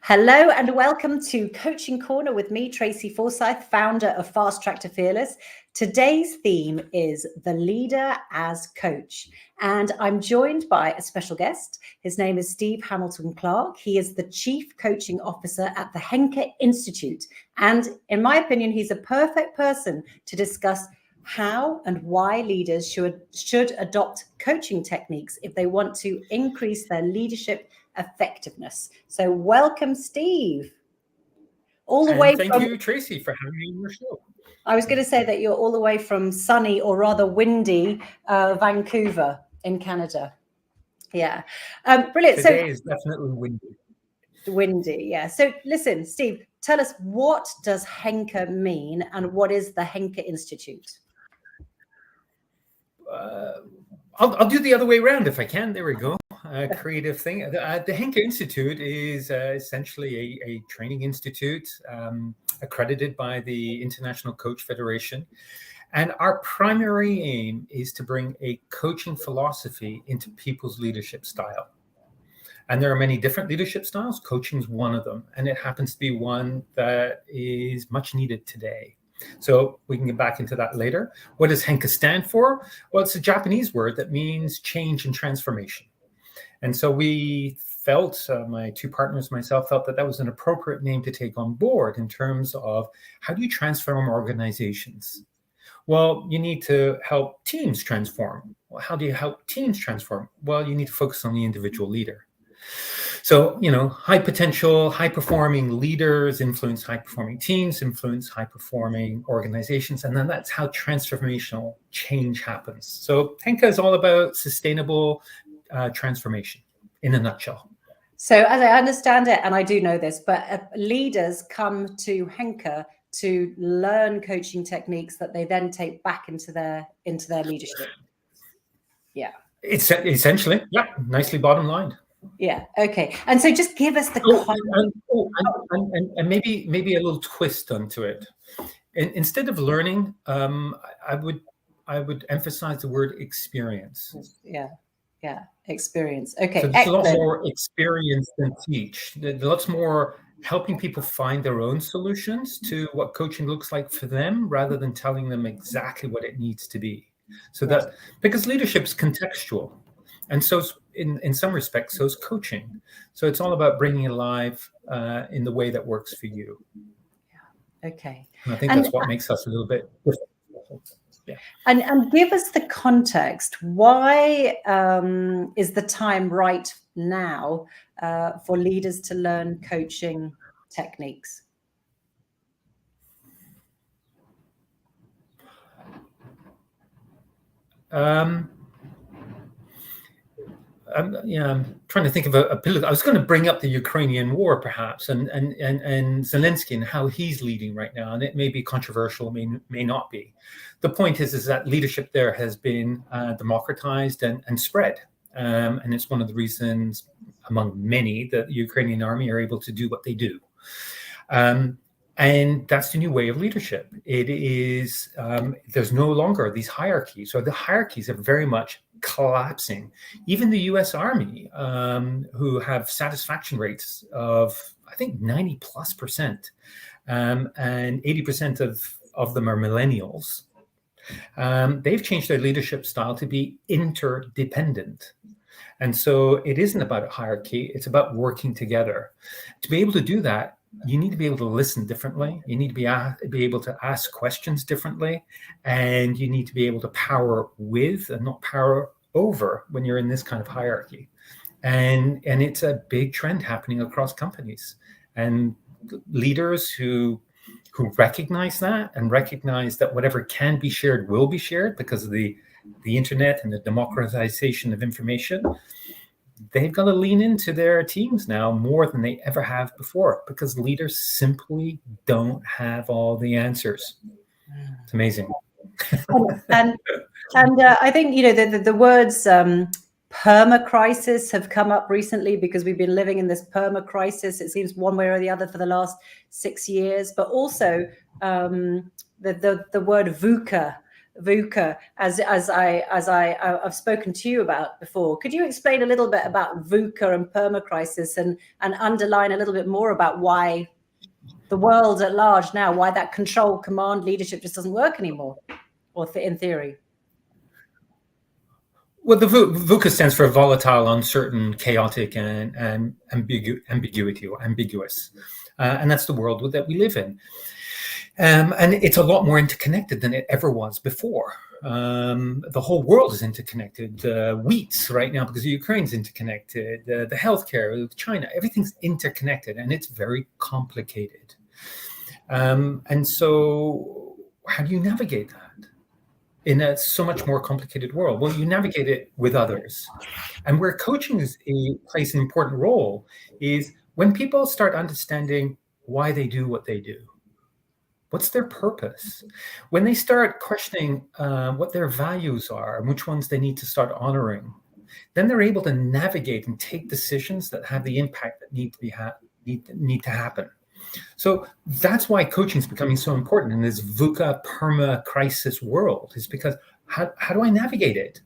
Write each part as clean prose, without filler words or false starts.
Hello and welcome to Coaching Corner with me, Tracy Forsyth, founder of Fast Track to Fearless. Today's theme is the leader as coach. And I'm joined by a special guest. His name is Steve Hamilton Clark. He is the Chief Coaching Officer at the Henka Institute. And in my opinion, he's a perfect person to discuss how and why leaders should adopt coaching techniques if they want to increase their leadership effectiveness. So welcome, Steve. Thank you, Tracy, for having me on your show. I was going to say that you're all the way from sunny, or rather windy, Vancouver in Canada. Yeah, brilliant. Today is definitely windy. Windy, yeah. So listen, Steve, tell us, what does Henka mean and what is the Henka Institute? I'll do the other way around if I can. There we go. Creative thing. The Henka Institute is essentially a training institute accredited by the International Coach Federation. And our primary aim is to bring a coaching philosophy into people's leadership style. And there are many different leadership styles. Coaching is one of them. And it happens to be one that is much needed today. So we can get back into that later. What does Henka stand for? Well, it's a Japanese word that means change and transformation. And so we felt, my two partners, myself, felt that was an appropriate name to take on board in terms of how do you transform organizations? Well, you need to help teams transform. Well, how do you help teams transform? Well, you need to focus on the individual leader. So, high potential, high performing leaders influence high performing teams, influence high performing organizations. And then that's how transformational change happens. So Henka is all about sustainable transformation in a nutshell. So as I understand it, and I do know this, but leaders come to Henka to learn coaching techniques that they then take back into their leadership. Yeah. It's essentially, yeah, nicely bottom line. Yeah. Okay. And so just give us the and maybe a little twist onto it. Instead of learning, I would emphasize the word experience. Yeah. Experience. Okay. So there's a lot more experience than teach. There's lots more helping people find their own solutions to what coaching looks like for them, rather than telling them exactly what it needs to be. So that, because leadership is contextual, and so in some respects, so is coaching. So it's all about bringing it alive in the way that works for you. Yeah. Okay. And I think that's what makes us a little bit different. Yeah. And give us the context. Why is the time right now for leaders to learn coaching techniques? I'm trying to think of a pillar. I was going to bring up the Ukrainian war, perhaps, and Zelensky and how he's leading right now. And it may be controversial, may not be. The point is that leadership there has been democratized and spread. And it's one of the reasons, among many, that the Ukrainian army are able to do what they do. And that's the new way of leadership. It is, there's no longer these hierarchies, or the hierarchies are very much collapsing. Even the US Army, who have satisfaction rates of, I think, 90+%, and 80% of them are millennials. They've changed their leadership style to be interdependent. And so it isn't about a hierarchy, it's about working together. To be able to do that, you need to be able to listen differently. You need to be able to ask questions differently. And you need to be able to power with and not power over when you're in this kind of hierarchy. And it's a big trend happening across companies. And leaders who recognize that, and recognize that whatever can be shared will be shared because of the internet and the democratization of information, they've got to lean into their teams now more than they ever have before, because leaders simply don't have all the answers. It's amazing. And I think, the words perma-crisis have come up recently, because we've been living in this perma-crisis, it seems, one way or the other for the last 6 years. But also the word VUCA, VUCA, as I've spoken to you about before. Could you explain a little bit about VUCA and permacrisis, and underline a little bit more about why the world at large now, why that control, command, leadership just doesn't work anymore, or in theory? Well, the VUCA stands for volatile, uncertain, chaotic, and ambiguity or ambiguous. And that's the world that we live in. And it's a lot more interconnected than it ever was before. The whole world is interconnected. Wheat right now, because Ukraine's interconnected. The healthcare, China, everything's interconnected, and it's very complicated. And so how do you navigate that in a so much more complicated world? Well, you navigate it with others. And where coaching plays an important role is when people start understanding why they do what they do. What's their purpose? When they start questioning what their values are and which ones they need to start honoring, then they're able to navigate and take decisions that have the impact that need to happen. So that's why coaching is becoming so important in this VUCA perma crisis world, is because how do I navigate it?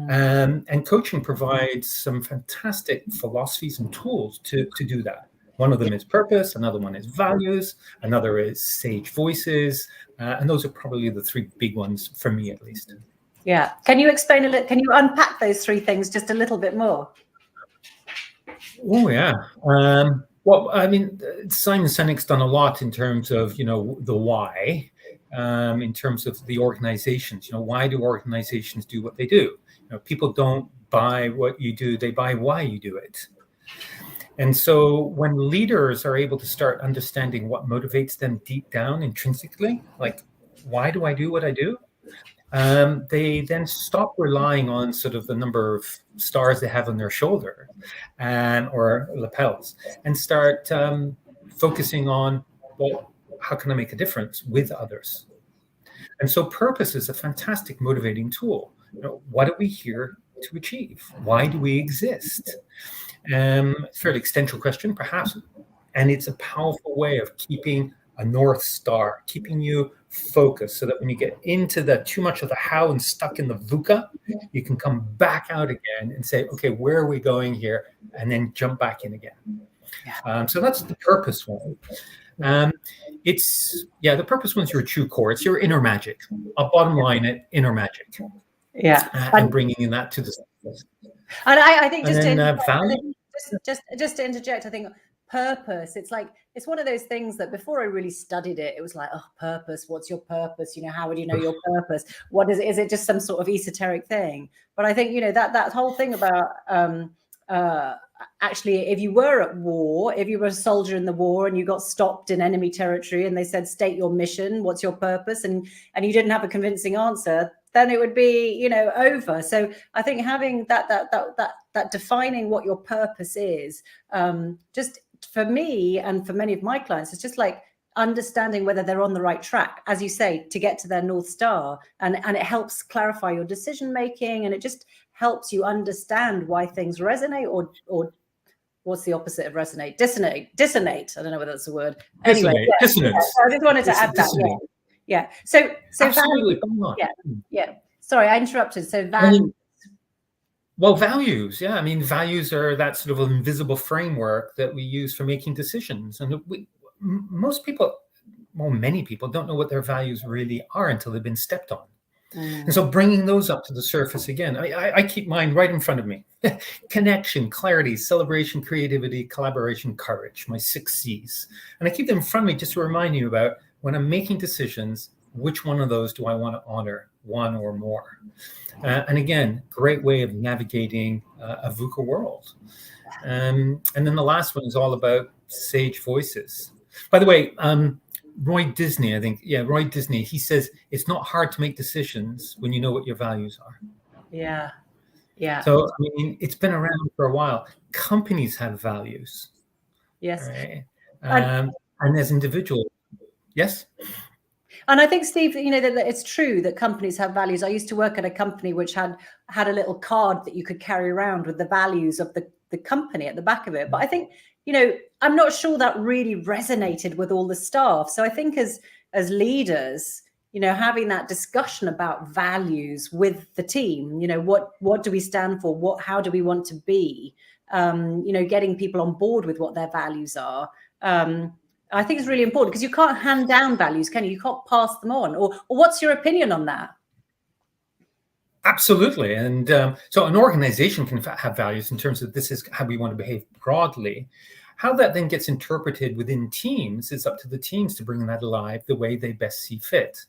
And coaching provides some fantastic philosophies and tools to do that. One of them is purpose, another one is values, another is sage voices, and those are probably the three big ones for me, at least. Yeah. Can you explain a little? Can you unpack those three things just a little bit more? Oh yeah. Well, I mean, Simon Sinek's done a lot in terms of, the why, in terms of the organizations. Why do organizations do what they do? People don't buy what you do; they buy why you do it. And so when leaders are able to start understanding what motivates them deep down intrinsically, like, why do I do what I do? They then stop relying on sort of the number of stars they have on their shoulder or lapels, and start focusing on, well, how can I make a difference with others? And so purpose is a fantastic motivating tool. What are we here to achieve? Why do we exist? Fairly existential question, perhaps, and it's a powerful way of keeping a North Star, keeping you focused, so that when you get into the too much of the how and stuck in the VUCA, you can come back out again and say, okay, where are we going here? And then jump back in again. So that's the purpose one. The purpose one's your true core. It's your inner magic. I'll bottom line it, inner magic. Yeah. And bringing in that to the surface. And I think just to interject, I think purpose, it's one of those things that before I really studied it, it was like, oh, purpose, what's your purpose? How would you know your purpose? What is it just some sort of esoteric thing? But I think, that whole thing about actually, if you were at war, if you were a soldier in the war and you got stopped in enemy territory and they said, state your mission, what's your purpose? And you didn't have a convincing answer, then it would be, over. So I think having that defining what your purpose is, just for me and for many of my clients, it's just like understanding whether they're on the right track, as you say, to get to their North Star. And it helps clarify your decision making, and it just helps you understand why things resonate or what's the opposite of resonate? Dissonate. I don't know whether that's a word. Anyway, dissonance. I just wanted to add that. Yeah. So absolutely. Yeah. Sorry, I interrupted. So values. Values. Yeah. I mean, values are that sort of invisible framework that we use for making decisions. And many people don't know what their values really are until they've been stepped on. And so bringing those up to the surface again, I keep mine right in front of me. Connection, clarity, celebration, creativity, collaboration, courage, my 6 C's. And I keep them in front of me just to remind you about, when I'm making decisions, which one of those do I want to honor, one or more? And again, great way of navigating a VUCA world. And then the last one is all about sage voices. By the way, Roy Disney, Roy Disney, he says, it's not hard to make decisions when you know what your values are. Yeah. So, I mean, it's been around for a while. Companies have values. Yes. Right? And as individuals, yes. And I think, Steve, that it's true that companies have values. I used to work at a company which had a little card that you could carry around with the values of the company at the back of it. But I think, I'm not sure that really resonated with all the staff. So I think as leaders, having that discussion about values with the team, what do we stand for? How do we want to be? Getting people on board with what their values are. I think it's really important, because you can't hand down values, can you? You can't pass them on. Or what's your opinion on that? Absolutely. And so an organization can have values in terms of this is how we want to behave broadly. How that then gets interpreted within teams is up to the teams to bring that alive the way they best see fit.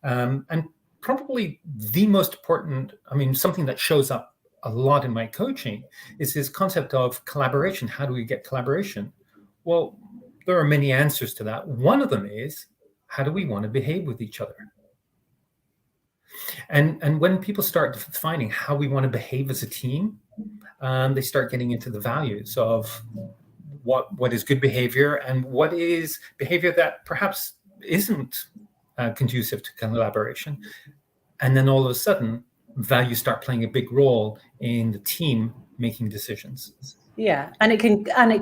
And probably the most important, something that shows up a lot in my coaching is this concept of collaboration. How do we get collaboration? Well, there are many answers to that. One of them is, how do we want to behave with each other? And when people start defining how we want to behave as a team, they start getting into the values of what is good behavior and what is behavior that perhaps isn't conducive to collaboration. And then all of a sudden, values start playing a big role in the team making decisions. Yeah, and it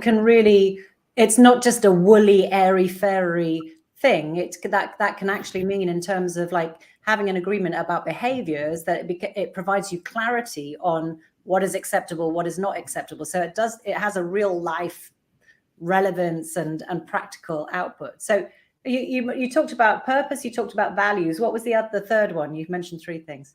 can really, it's not just a woolly, airy-fairy thing. It's that can actually mean, in terms of like having an agreement about behaviors, that it provides you clarity on what is acceptable, what is not acceptable. So it has a real life relevance and practical output. So you talked about purpose, you talked about values. What was the third one? You've mentioned three things.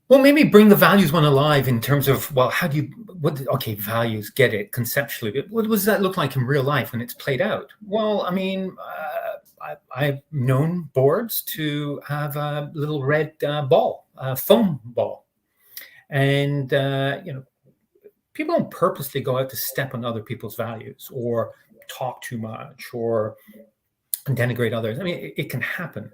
Well, maybe bring the values one alive in terms of, well, values, get it conceptually, but what does that look like in real life when it's played out? Well, I've known boards to have a little red ball, foam ball. And, people don't purposely go out to step on other people's values or talk too much or denigrate others. It can happen.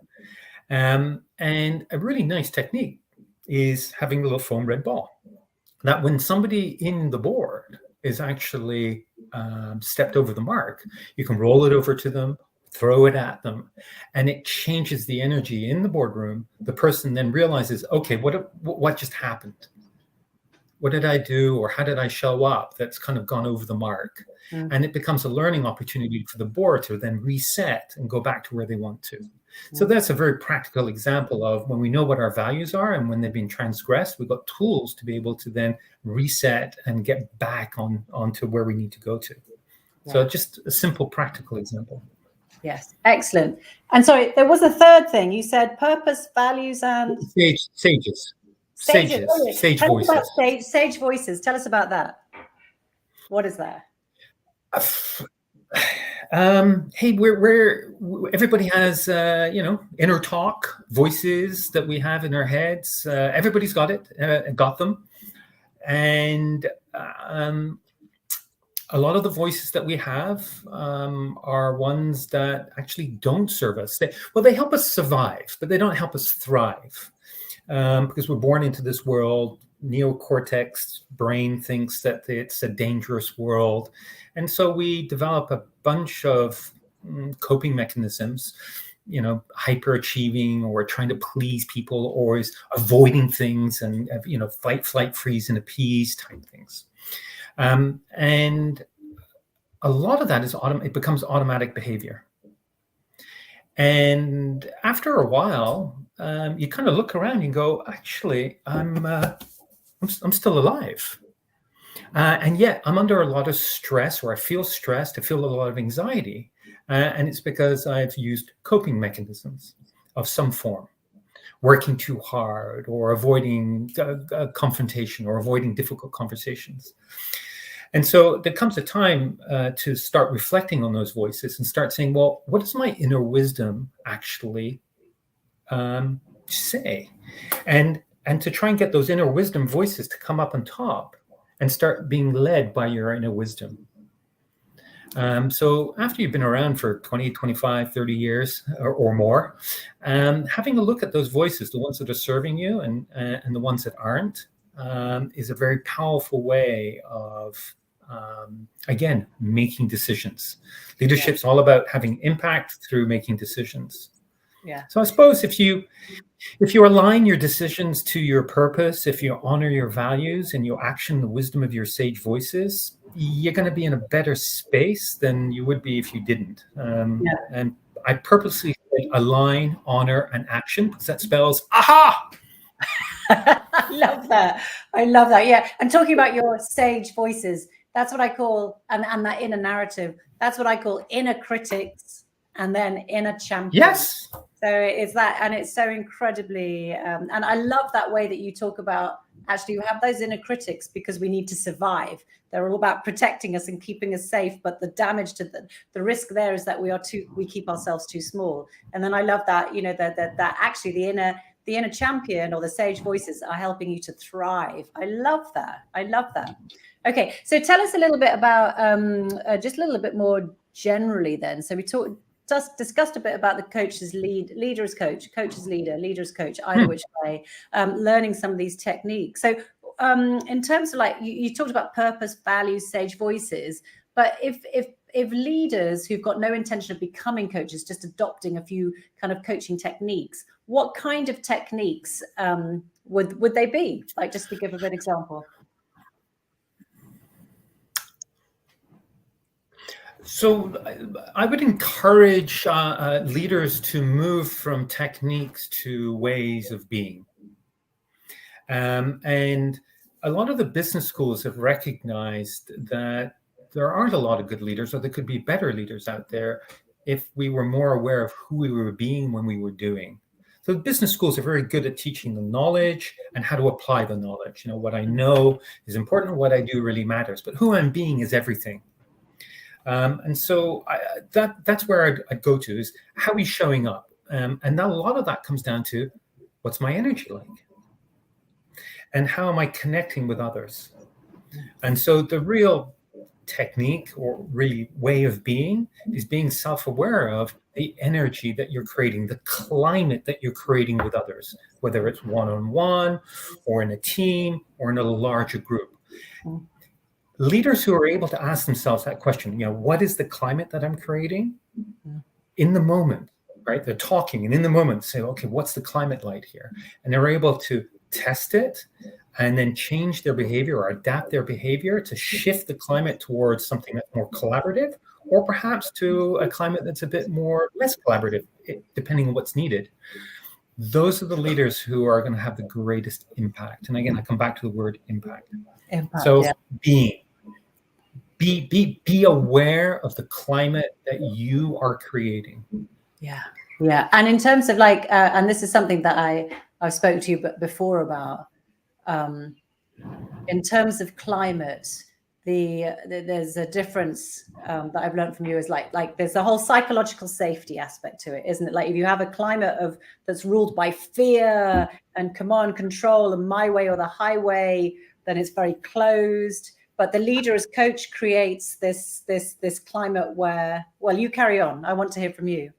And a really nice technique is having a little foam red ball. That when somebody in the board is actually stepped over the mark, you can roll it over to them, throw it at them, and it changes the energy in the boardroom. The person then realizes, okay, what just happened? What did I do, or how did I show up that's kind of gone over the mark? And it becomes a learning opportunity for the board to then reset and go back to where they want to. So that's a very practical example of when we know what our values are and when they've been transgressed, we've got tools to be able to then reset and get back onto where we need to go to. Yeah. So just a simple practical example. Yes, excellent. And sorry, there was a third thing. You said purpose, values, and sages. Sage voices. Sage voices. Tell us about that. What is that? Hey, everybody has inner talk voices that we have in our heads. Everybody's got them, and a lot of the voices that we have are ones that actually don't serve us. They help us survive, but they don't help us thrive. Because we're born into this world, neocortex brain thinks that it's a dangerous world. And so we develop a bunch of coping mechanisms, hyperachieving or trying to please people, or is avoiding things and, fight, flight, freeze, and appease type things. And a lot of that it becomes automatic behavior. And after a while, you kind of look around and go, actually, I'm still alive. And yet I'm under a lot of stress, or I feel stressed, I feel a lot of anxiety. And it's because I've used coping mechanisms of some form, working too hard or avoiding confrontation or avoiding difficult conversations. And so there comes a time to start reflecting on those voices and start saying, well, what does my inner wisdom actually say? And to try and get those inner wisdom voices to come up on top and start being led by your inner wisdom. So after you've been around for 20, 25, 30 years or more, having a look at those voices, the ones that are serving you and the ones that aren't, is a very powerful way of, again, making decisions. Leadership's all about having impact through making decisions. Yeah. So I suppose if you align your decisions to your purpose, if you honor your values and you action the wisdom of your sage voices, you're going to be in a better space than you would be if you didn't. And I purposely said align, honor, and action because that spells aha. I love that. I love that. Yeah. And talking about your sage voices, that's what I call, and that inner narrative, that's what I call inner critics and then inner champions. Yes. So it's that, and it's so incredibly, and I love that way that you talk about, actually you have those inner critics because we need to survive. They're all about protecting us and keeping us safe, but the damage to the risk there is that we keep ourselves too small. And then I love that, you know, that actually the inner champion or the sage voices are helping you to thrive. I love that. I love that. Okay, so tell us a little bit about just a little bit more generally then. So we just discussed a bit about the coach's leader as coach, coach as leader, leader as coach, either which way, learning some of these techniques. So in terms of like, you talked about purpose, values, sage voices, but if leaders who've got no intention of becoming coaches, just adopting a few kind of coaching techniques, what kind of techniques would they be? Like, just to give a good example. So I would encourage leaders to move from techniques to ways of being. And a lot of the business schools have recognized that there aren't a lot of good leaders, or there could be better leaders out there if we were more aware of who we were being when we were doing. So the business schools are very good at teaching the knowledge and how to apply the knowledge. You know, what I know is important, what I do really matters, but who I'm being is everything. And so that's where I'd go to, is how he's showing up. And a lot of that comes down to, what's my energy like? And how am I connecting with others? And so the real technique, or really way of being, is being self-aware of the energy that you're creating, the climate that you're creating with others, whether it's one-on-one or in a team or in a larger group. Leaders who are able to ask themselves that question, you know, what is the climate that I'm creating in the moment, right? They're talking, and in the moment say, okay, what's the climate like here? And they're able to test it and then change their behavior or adapt their behavior to shift the climate towards something that's more collaborative, or perhaps to a climate that's a bit more less collaborative, depending on what's needed. Those are the leaders who are going to have the greatest impact. And again, I come back to the word impact. So yeah. Be aware of the climate that you are creating. Yeah. And in terms of like, and this is something that I've spoken to you before about, in terms of climate, there's a difference that I've learned from you, is like there's a whole psychological safety aspect to it, isn't it? Like, if you have a climate that's ruled by fear and command control and my way or the highway, then it's very closed. But the leader as coach creates this climate where, well, you carry on. I want to hear from you.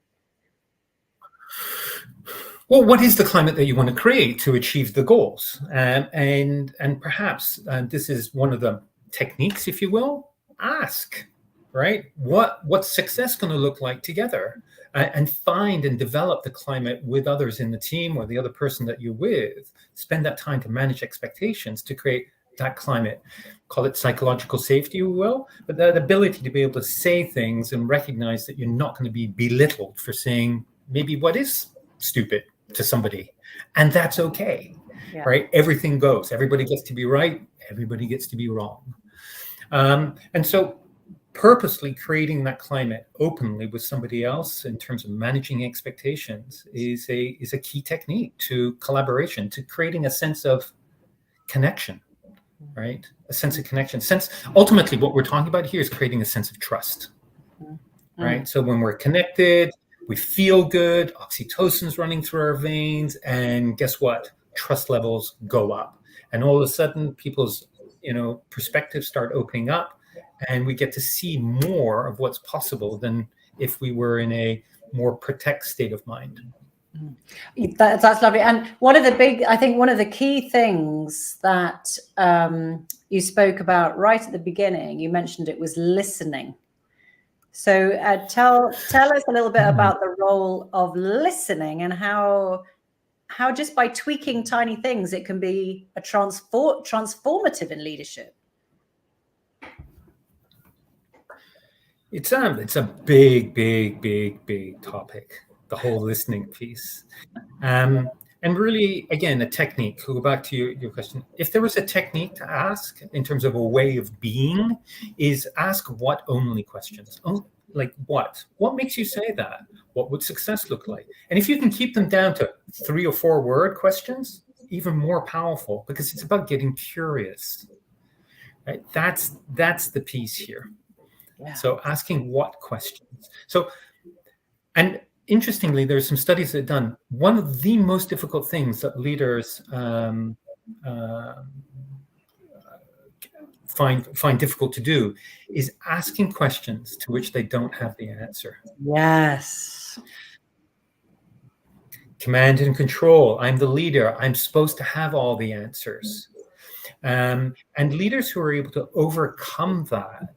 Well, what is the climate that you want to create to achieve the goals? And perhaps this is one of the techniques, if you will. Ask, right? What's success going to look like together? And find and develop the climate with others in the team, or the other person that you're with. Spend that time to manage expectations to create that climate. Call it psychological safety, you will, but that ability to be able to say things and recognize that you're not going to be belittled for saying maybe what is stupid to somebody, and that's okay. Yeah. Right? Everything goes. Everybody gets to be right. Everybody gets to be wrong. And so purposely creating that climate openly with somebody else in terms of managing expectations is a key technique to collaboration, to creating a sense of connection. Right? A sense of connection. Ultimately, what we're talking about here is creating a sense of trust. Right? So when we're connected, we feel good, oxytocin's running through our veins, and guess what? Trust levels go up. And all of a sudden, people's, perspectives start opening up, and we get to see more of what's possible than if we were in a more protect state of mind. That's lovely. And one of the key things that you spoke about right at the beginning, you mentioned it was listening. So tell us a little bit about the role of listening, and how just by tweaking tiny things, it can be a transformative in leadership. It's a big topic, the whole listening piece. And really, again, a technique. To go back to your question, if there was a technique to ask in terms of a way of being, is ask what only questions. Oh, like what? What makes you say that? What would success look like? And if you can keep them down to 3 or 4 word questions, even more powerful, because it's about getting curious. Right? That's the piece here. Yeah. So asking what questions. So, and interestingly, there's some studies that are done. One of the most difficult things that leaders find difficult to do is asking questions to which they don't have the answer. Yes. Command and control. I'm the leader. I'm supposed to have all the answers. And leaders who are able to overcome that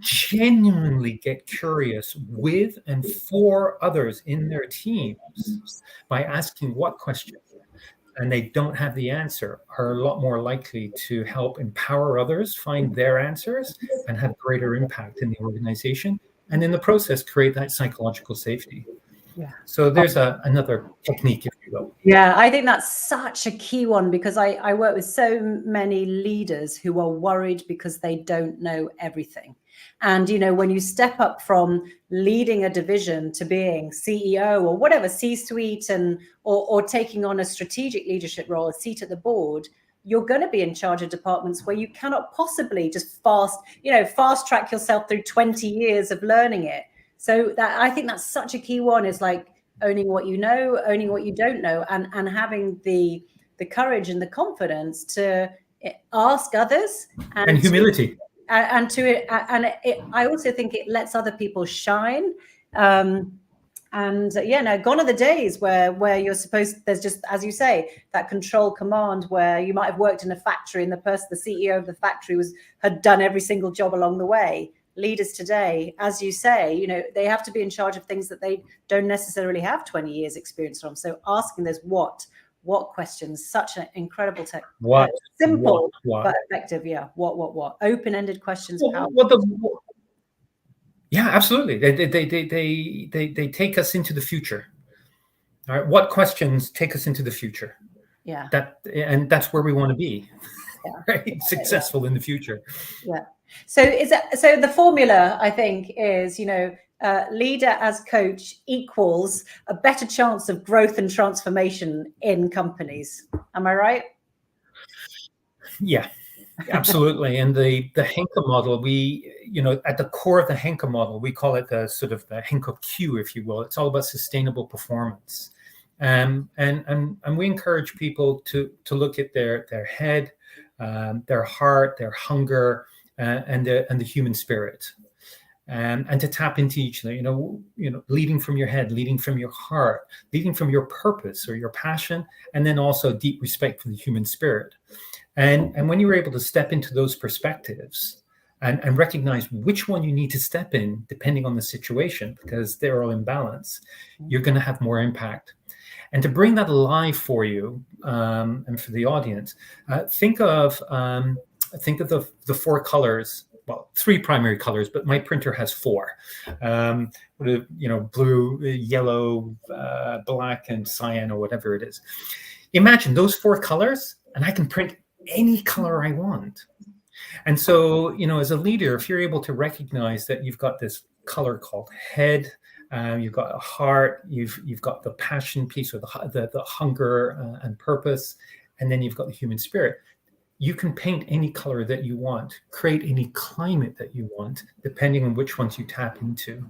genuinely get curious with and for others in their teams by asking what question, and they don't have the answer, are a lot more likely to help empower others find their answers and have greater impact in the organization, and in the process create that psychological safety. Yeah. So there's another technique, if you will. Yeah, I think that's such a key one, because I work with so many leaders who are worried because they don't know everything. And, you know, when you step up from leading a division to being CEO or whatever, C-suite, and or taking on a strategic leadership role, a seat at the board, you're going to be in charge of departments where you cannot possibly just fast track yourself through 20 years of learning it. So that, I think that's such a key one, is like owning what you know, owning what you don't know, and having the courage and the confidence to ask others, and humility. I also think it lets other people shine. Gone are the days where you're supposed, there's just, as you say, that control command where you might have worked in a factory and the CEO of the factory had done every single job along the way. Leaders today, as you say, you know, they have to be in charge of things that they don't necessarily have 20 years experience from. So asking those what questions, such an incredible simple but effective. Yeah. What open-ended questions. Yeah, absolutely. They take us into the future. All right. What questions take us into the future? Yeah. That's where we want to be. Yeah. Right. Successful in the future. Yeah. So the formula, I think, is, you know, leader as coach equals a better chance of growth and transformation in companies. Am I right? Yeah, absolutely. And the Henka model, at the core of the Henka model, we call it the sort of the Henka Q, if you will. It's all about sustainable performance. And we encourage people to look at their head, their heart, their hunger, and the human spirit, and to tap into each other. You know, leading from your head, leading from your heart, leading from your purpose or your passion, and then also deep respect for the human spirit. And when you're able to step into those perspectives and recognize which one you need to step in, depending on the situation, because they're all in balance, you're going to have more impact. And to bring that alive for you and for the audience, think of the 4 colors. Well, 3 primary colors, but my printer has 4. Blue, yellow, black, and cyan, or whatever it is. Imagine those 4 colors, and I can print any color I want. And so, you know, as a leader, if you're able to recognize that you've got this color called head, you've got a heart, you've got the passion piece, or the hunger and purpose, and then you've got the human spirit. You can paint any color that you want, create any climate that you want, depending on which ones you tap into.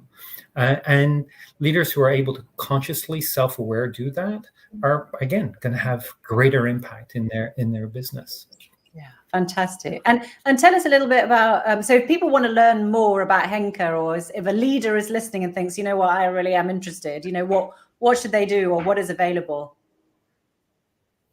And leaders who are able to consciously, self-aware do that are, again, going to have greater impact in their business. Yeah, fantastic. And tell us a little bit about, so if people want to learn more about Henka, or if a leader is listening and thinks, you know what, I really am interested, you know, what should they do, or what is available?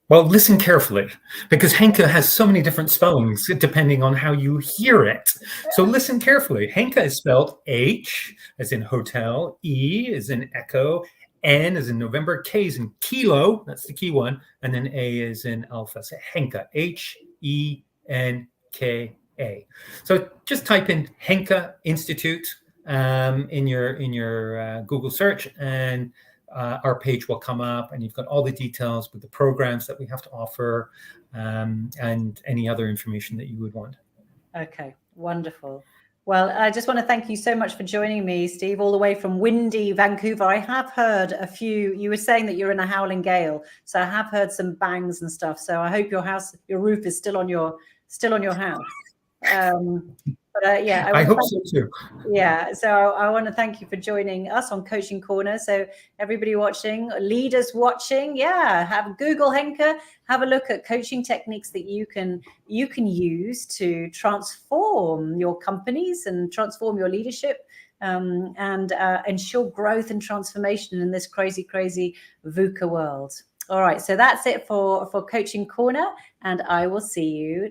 Well, listen carefully, because Henka has so many different spellings depending on how you hear it. So listen carefully. Henka is spelled H as in hotel, E as in echo, N as in November, K as in kilo, that's the key one, and then A is in alpha. So Henka, Henka. So just type in Henka Institute in your Google search, and our page will come up, and you've got all the details with the programs that we have to offer, and any other information that you would want. Okay, wonderful. Well, I just want to thank you so much for joining me, Steve, all the way from windy Vancouver. I have heard a few, you were saying that you're in a howling gale, so I have heard some bangs and stuff. So I hope your roof is still on your house. But yeah, I hope so too. Yeah, so I want to thank you for joining us on Coaching Corner. So everybody watching, leaders watching, yeah, have Google Henka, have a look at coaching techniques that you can use to transform your companies and transform your leadership, and ensure growth and transformation in this crazy VUCA world. All right, so that's it for Coaching Corner, and I will see you